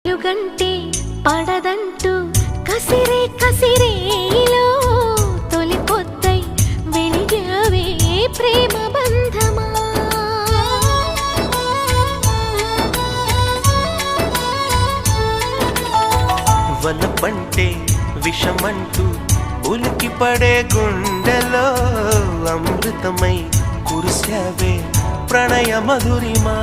వెలుగంటే పడదంటూ కసిరే కసిరేలో తొలి పొద్దై వెలిగావే ప్రేమ బంధమా. వలపంటే విషమంటూ ఉలికి పడే గుండెలో అమృతమై కురిసావే ప్రణయ మధురిమా.